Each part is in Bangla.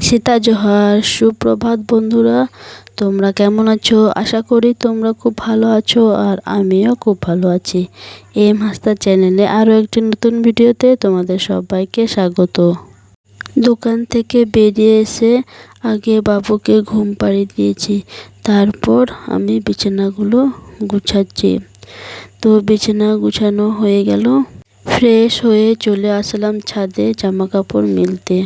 সীতা জোহার, সুপ্রভাত বন্ধুরা। তোমরা কেমন আছো? আশা করি তোমরা খুব ভালো আছো আর আমিও খুব ভালো আছি। এম হাসদা চ্যানেলে আরও একটি নতুন ভিডিওতে তোমাদের সবাইকে স্বাগত। দোকান থেকে বেরিয়ে এসে আগে বাবুকে ঘুম পাড়িয়ে দিয়েছি, তারপর আমি বিছানাগুলো গুছাচ্ছি। তো বিছানা গুছানো হয়ে গেল, ফ্রেশ হয়ে চলে আসলাম ছাদে জামা কাপড় মেলতে।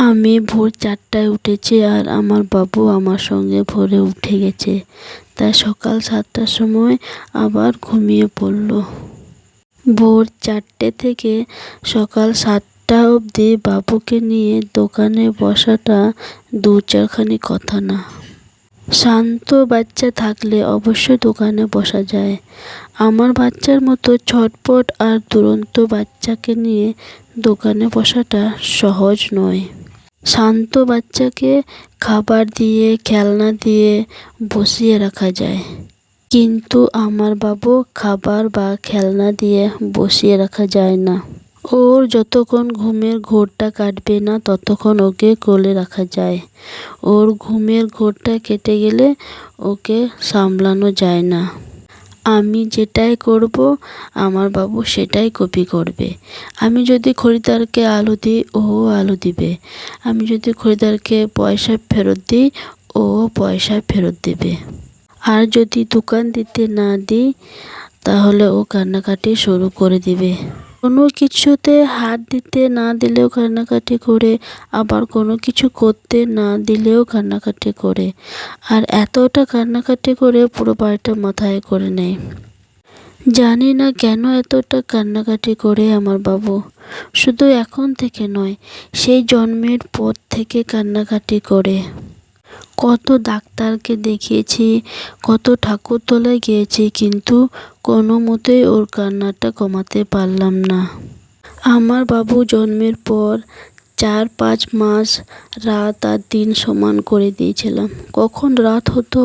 আমি ভোর 4টায় উঠেছি আর আমার বাবু আমার সঙ্গে ভোরে উঠে গেছে, তাই সকাল 7টার সময় আবার ঘুমিয়ে পড়ল। ভোর 4টে থেকে সকাল 7টা অবধি বাবুকে নিয়ে দোকানে বসাটা 2-4খানি কথা না। শান্ত বাচ্চা থাকলে অবশ্যই দোকানে বসা যায়। আমার বাচ্চার মতো ছটপট আর দুরন্ত বাচ্চাকে নিয়ে দোকানে বসাটা সহজ নয়। শান্ত বাচ্চাকে খাবার দিয়ে খেলনা দিয়ে বসিয়ে রাখা যায়, কিন্তু আমার বাবু খাবার বা খেলনা দিয়ে বসিয়ে রাখা যায় না। ওর যতক্ষণ ঘুমের ঘোরটা কাটবে না ততক্ষণ ওকে কোলে রাখা যায়। ওর ঘুমের ঘোরটা কেটে গেলে ওকে সামলানো যায় না। আমি যেটাই করব আমার বাবু সেটাই কপি করবে। আমি যদি খরিদ্দারকে আলু দিই ও আলু দিবে, আমি যদি খরিদ্দারকে পয়সা ফেরত দিই ও পয়সা ফেরত দেবে। আর যদি দোকান দিতে না দিই তাহলে ও কান্নাকাটি শুরু করে দিবে। কোনো কিছুতে হাত দিতে না দিলেও কান্নাকাটি করে, আবার কোনো কিছু করতে না দিলেও কান্নাকাটি করে। আর এতটা কান্নাকাটি করে পুরো বাড়িটা মাথায় করে নেয়। জানি না কেন এতটা কান্নাকাটি করে আমার বাবু। শুধু এখন থেকে নয়, সেই জন্মের পর থেকে কান্নাকাটি করে। কত ডাক্তারকে দেখিয়েছি, কত ঠাকুরতলায় গিয়েছি, কিন্তু কোনো মতেই ওর কান্নাটা কমাতে পারলাম না। আমার বাবু জন্মের পর 4-5 মাস রাত আর দিন সমান করে দিয়েছিলাম। কখন রাত হতো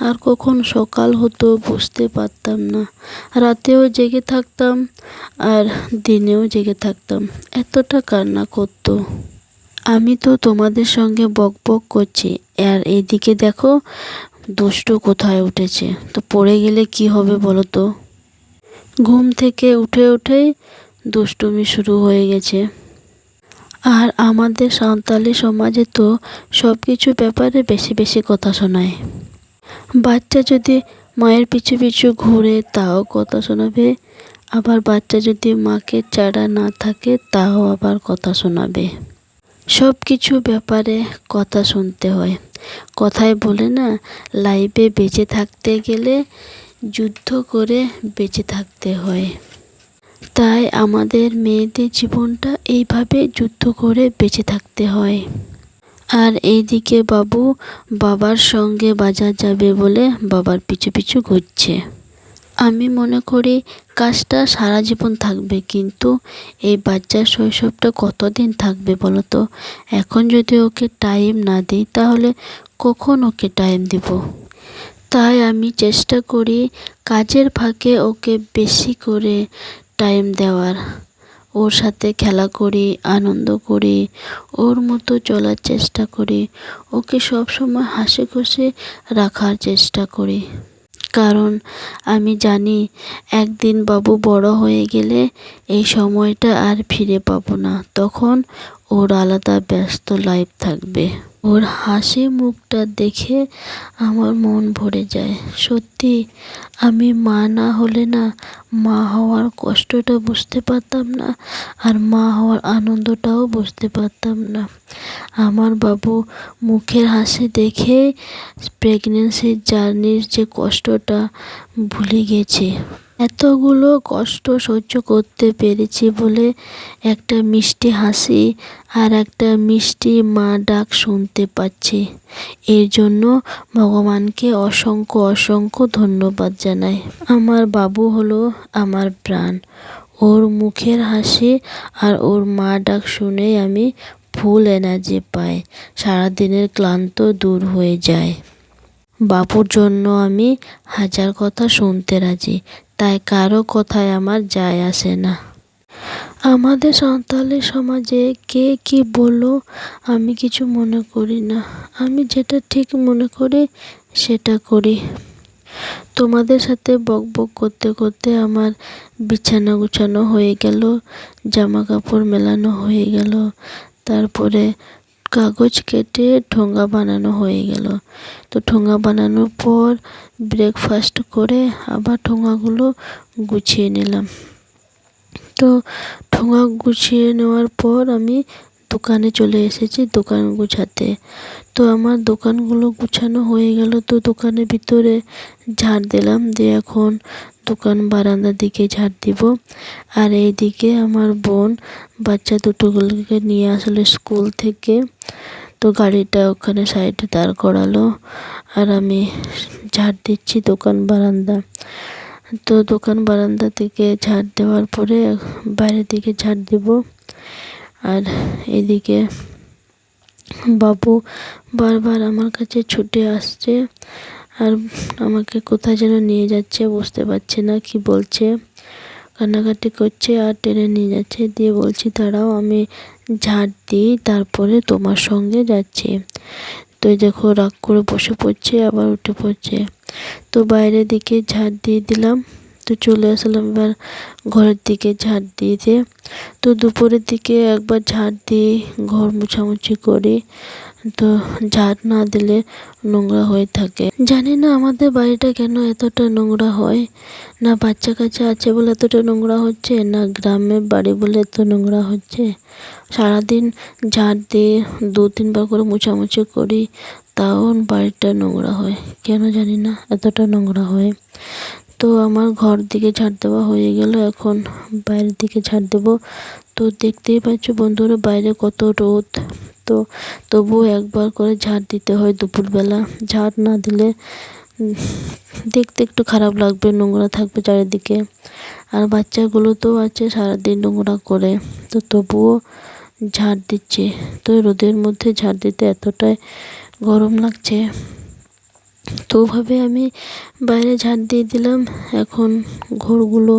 আর কখন সকাল হতো বুঝতে পারতাম না। রাতেও জেগে থাকতাম আর দিনেও জেগে থাকতাম, এতটা কান্না করতো। আমি তো তোমাদের সঙ্গে বক বক করছি, আর এইদিকে দেখো দুষ্টু কোথায় উঠেছে। তো পড়ে গেলে কি হবে বলো তো? ঘুম থেকে উঠেই দুষ্টুমি শুরু হয়ে গেছে। আর আমাদের সাঁওতালি সমাজে তো সব কিছু ব্যাপারে বেশি বেশি কথা শোনায়। বাচ্চা যদি মায়ের পিছু পিছু ঘুরে তাও কথা শোনাবে, আবার বাচ্চা যদি মাকে ছাড়া না থাকে তাও আবার কথা শোনাবে। সব কিছু ব্যাপারে কথা শুনতে হয়। কথায় বলে না, লাইফে বেঁচে থাকতে গেলে যুদ্ধ করে বেঁচে থাকতে হয়। তাই আমাদের মেয়েদের জীবনটা এইভাবে যুদ্ধ করে বেঁচে থাকতে হয়। আর এইদিকে বাবু বাবার সঙ্গে বাজার যাবে বলে বাবার পিছু পিছু ঘুরছে। আমি মনে করি কাজটা সারা জীবন থাকবে, কিন্তু এই বাচ্চার শৈশবটা কতদিন থাকবে বলো তো? এখন যদি ওকে টাইম না দিই তাহলে কখন ওকে টাইম দিব? তাই আমি চেষ্টা করি কাজের ফাঁকে ওকে বেশি করে টাইম দেওয়ার। ওর সাথে খেলা করি, আনন্দ করি, ওর মতো চলার চেষ্টা করি, ওকে সবসময় হাসি খুশি রাখার চেষ্টা করি। কারণ আমি জানি একদিন বাবু বড় হয়ে গেলে এই সময়টা আর ফিরে পাবো না। তখন ওর আলাদা ব্যস্ত লাইফ থাকবে। ওর হাসি মুখটা দেখে আমার মন ভরে যায়। সত্যি আমি মা না হলে না মা হওয়ার কষ্টটা বুঝতে পারতাম না, আর মা হওয়ার আনন্দটাও বুঝতে পারতাম না। আমার বাবু মুখের হাসি দেখে প্রেগনেন্সির জার্নির যে কষ্টটা ভুলে গেছি। এতগুলো কষ্ট সহ্য করতে পেরেছি বলে একটা মিষ্টি হাসি আর একটা মিষ্টি মা ডাক শুনতে পাচ্ছি। এর জন্য ভগবানকে অসংখ্য অসংখ্য ধন্যবাদ জানাই। আমার বাবু হলো আমার প্রাণ। ওর মুখের হাসি আর ওর মা ডাক শুনেই আমি ফুল এনার্জি পাই, সারাদিনের ক্লান্ত দূর হয়ে যায়। বাবুর জন্য আমি 1000 কথা শুনতে রাজি, তাই কারো কথায় আমার যায় আসে না। আমাদের সাঁওতালি সমাজে কে কি বললো আমি কিছু মনে করি না। আমি যেটা ঠিক মনে করি সেটা করি। তোমাদের সাথে বকবক করতে করতে আমার বিছানা গুছানো হয়ে গেল, জামা কাপড় মেলানো হয়ে গেল, তারপরে কাগজ কেটে ঠোঙা বানানো হয়ে গেল। তো ঠোঙা বানানোর পর ব্রেকফাস্ট করে আবার ঠোঙাগুলো গুছিয়ে নিলাম। তো ঠোঙা গুছিয়ে নেওয়ার পর আমি দোকানে চলে এসেছি দোকান গুছাতে। তো আমার দোকানগুলো গুছানো হয়ে গেল, তো দোকানের ভিতরে ঝাড় দিলাম, দিয়ে এখন দোকান বারান্দার দিকে ঝাড় দিব। আর এইদিকে আমার বোন বাচ্চা দুটোগুলোকে নিয়ে আসলো স্কুল থেকে, তো গাড়িটা ওখানে সাইডে দাঁড় করালো আর আমি ঝাড় দিচ্ছি দোকান বারান্দা। তো দোকান বারান্দা থেকে ঝাড় দেওয়ার পরে বাইরের দিকে ঝাড় দিব। আর এদিকে বাবু বারবার আমার কাছে ছুটে আসছে আর আমাকে কোথায় যেন নিয়ে যাচ্ছে, বুঝতে পারছে না কি বলছে, কান্নাকাটি করছে আর টেনে নিয়ে যাচ্ছে। দিয়ে বলছি দাঁড়াও আমি ঝাড় দিই তারপরে তোমার সঙ্গে যাচ্ছি। তো দেখো রাগ করে বসে পড়ছে, আবার উঠে পড়ছে। তো বাইরের দিকে ঝাড় দিয়ে দিলাম, তো চলে আসলাম এবার ঘরের দিকে ঝাড় দিতে। তো দুপুরের দিকে একবার ঝাড় দিয়ে ঘর মুছামুছি করি, তো ঝাড় না দিলে নোংরা হয়ে থাকে। জানি না আমাদের বাড়িটা কেন এতটা নোংরা হয়, না বাচ্চা কাচ্চা আছে বলে এতটা নোংরা হচ্ছে, না গ্রামের বাড়ি বলে এত নোংরা হচ্ছে। সারাদিন ঝাড় দিয়ে 2-3 বার করে মুছামুছি করি, তাও বাড়িটা নোংরা হয়, কেন জানি না এতটা নোংরা হয়। তো আমার ঘর দিকে ঝাড় দেওয়া হয়ে গেল, এখন বাইরের দিকে ঝাড় দেব। তো দেখতেই পাচ্ছ বন্ধুরা বাইরে কত রোদ, তো তবুও একবার করে ঝাড় দিতে হয় দুপুরবেলা। ঝাড় না দিলে দেখতে একটু খারাপ লাগবে, নোংরা থাকবে চারিদিকে। আর বাচ্চাগুলো তো আছে সারাদিন নোংরা করে, তো তবুও ঝাড় দিচ্ছে। তো রোদের মধ্যে ঝাড় দিতে এতটাই গরম লাগছে, তো ওভাবে আমি বাইরে ঝাড় দিয়ে দিলাম। এখন ঘরগুলো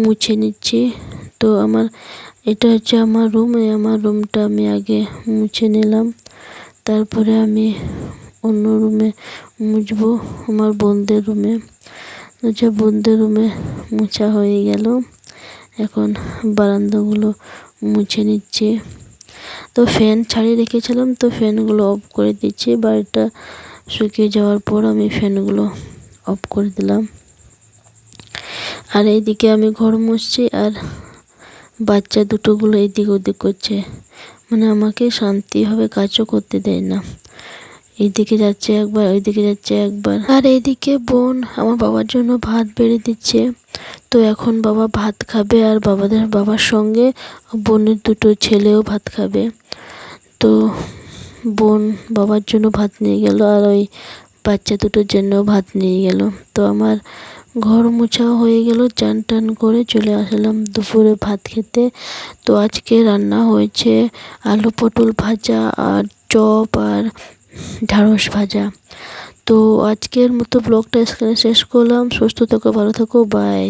মুছে নিচ্ছি। তো এটা হচ্ছে আমার রুম, আমার রুমটা আমি আগে মুছে নিলাম, তারপরে আমি অন্য রুমে মুছবো, আমার বোনদের রুমে। বোনদের রুমে মোছা হয়ে গেল, এখন বারান্দাগুলো মুছে নিচ্ছি। তো ফ্যান ছাড়িয়ে রেখেছিলাম, তো ফ্যানগুলো অফ করে দিচ্ছি। বাড়িটা শুকিয়ে যাওয়ার পর আমি ফ্যানগুলো অফ করে দিলাম। আর এইদিকে আমি ঘর মুছছি আর বাচ্চা দুটোগুলো এদিক ওদিক করছে, মানে আমাকে শান্তিভাবে কাজও করতে দেয় না। এইদিকে যাচ্ছে একবার, ওইদিকে যাচ্ছে একবার। আর এইদিকে বোন আমার বাবার জন্য ভাত বেড়ে দিচ্ছে। তো এখন বাবা ভাত খাবে আর বাবার সঙ্গে বোনের দুটো ছেলেও ভাত খাবে। তো বোন বাবার জন্য ভাত নিয়ে গেল আর ওই বাচ্চা দুটোর জন্য ভাত নিয়ে গেল। তো আমার ঘর মোছাও হয়ে গেল, চান টান করে চলে আসলাম দুপুরে ভাত খেতে। তো আজকে রান্না হয়েছে আলু পটল ভাজা আর চপ আর ঢ্যাঁড়স ভাজা। তো আজকের মতো ব্লগটা এখানে শেষ করলাম। সুস্থ থেকো, ভালো থেকো, বাই।